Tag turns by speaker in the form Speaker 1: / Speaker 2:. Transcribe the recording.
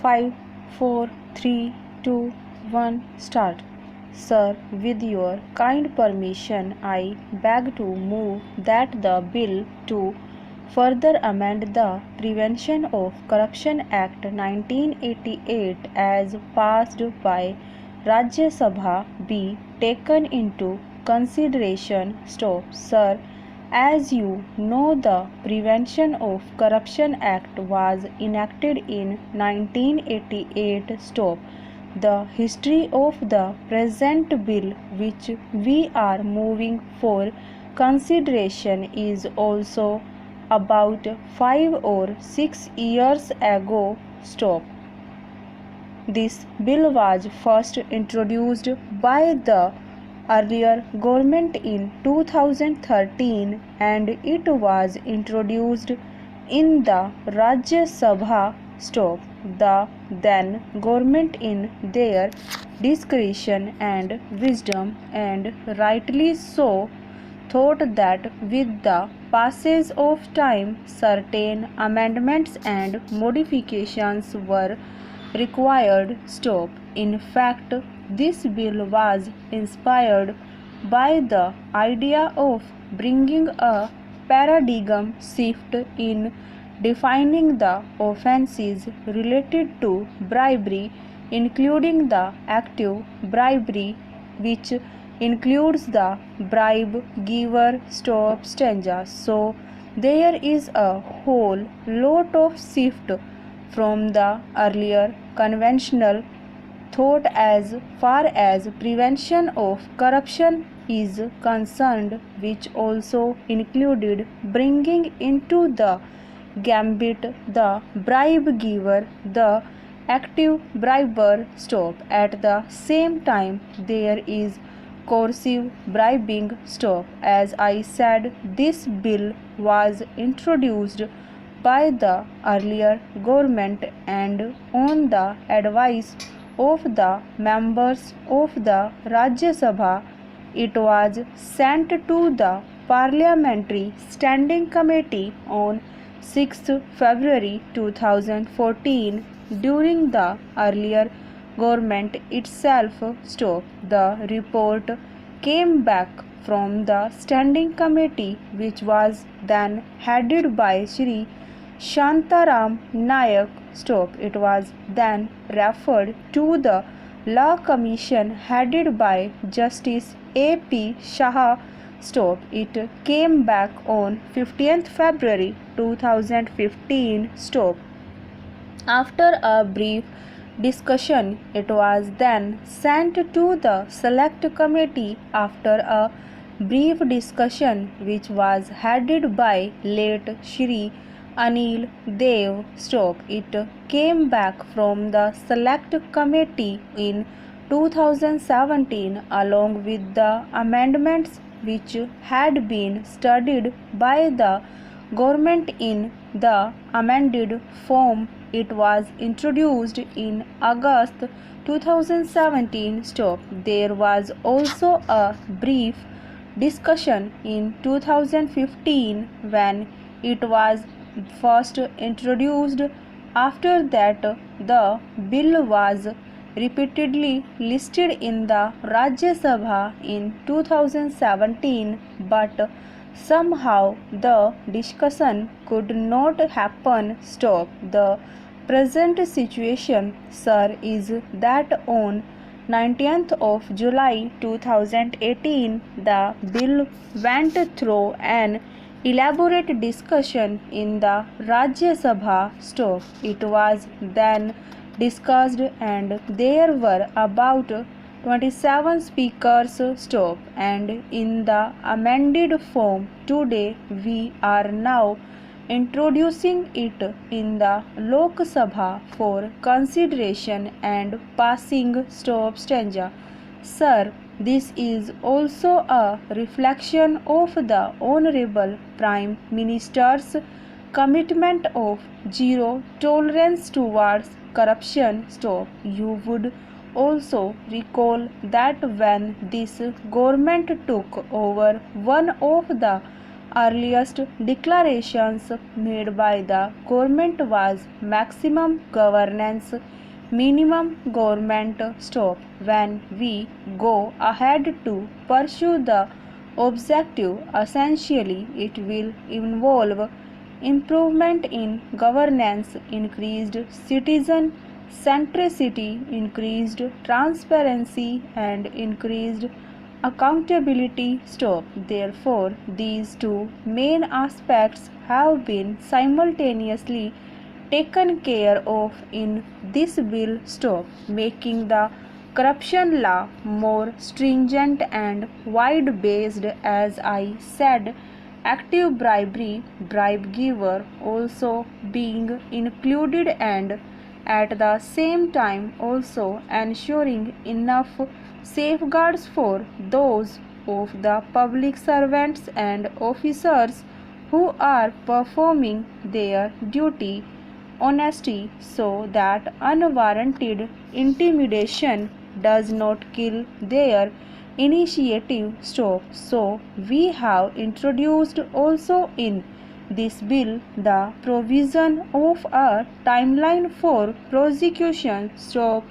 Speaker 1: 5, 4, 3, 2, 1, start. Sir, with your kind permission, I beg to move that the bill to further amend the Prevention of Corruption Act 1988 as passed by Rajya Sabha be taken into consideration. Stop. Sir, as you know, the Prevention of Corruption Act was enacted in 1988. Stop. The history of the present bill, which we are moving for consideration, is also about 5 or 6 years ago. Stop. This bill was first introduced by the earlier government in 2013 and it was introduced in the Rajya Sabha. Stop. The then government, in their discretion and wisdom, and rightly so, thought that with the passage of time certain amendments and modifications were required. Stop. In fact, this bill was inspired by the idea of bringing a paradigm shift in defining the offences related to bribery, including the active bribery, which includes the bribe giver. Stop. Stanza. So there is a whole lot of shift from the earlier conventional thought as far as prevention of corruption is concerned, which also included bringing into the gambit the bribe giver, the active briber. Stop. At the same time, there is coercive bribing. Stop. As I said, this bill was introduced by the earlier government and on the advice of the members of the Rajya Sabha, it was sent to the Parliamentary Standing Committee on 6th February 2014 during the earlier government itself. Stop. The report came back from the Standing Committee, which was then headed by Shri Shantaram Nayak. Stop. It was then referred to the Law Commission headed by Justice A.P. Shah. Stop. It came back on 15th February 2015. Stop. After a brief discussion, it was then sent to the Select Committee. After a brief discussion, which was headed by late Shri Anil Dev. Stop. It came back from the Select Committee in 2017 along with the amendments which had been studied by the government in the amended form. It was introduced in August 2017. Stop. There was also a brief discussion in 2015 when it was first introduced. After that, the bill was repeatedly listed in the Rajya Sabha in 2017, but somehow the discussion could not happen. Stop. The present situation, sir, is that on 19th of July 2018, the bill went through an elaborate discussion in the Rajya Sabha. Stop. It was then discussed and there were about 27 speakers. Stop. And in the amended form today we are now introducing it in the Lok Sabha for consideration and passing. Stop. Stanza. Sir, this is also a reflection of the Honorable Prime Minister's commitment of zero tolerance towards corruption. Stop. You would also recall that when this government took over, one of the earliest declarations made by the government was maximum governance, minimum government stop. When we go ahead to pursue the objective, essentially it will involve improvement in governance, increased citizen centricity, increased transparency, and increased accountability. Stop. Therefore, these two main aspects have been simultaneously taken care of in this bill. Stop, making the corruption law more stringent and wide based. As I said, active bribery, bribe giver also being included, and at the same time also ensuring enough safeguards for those of the public servants and officers who are performing their duty honesty, so that unwarranted intimidation does not kill their initiative. Stop. So we have introduced also in this bill the provision of a timeline for prosecution. Stop.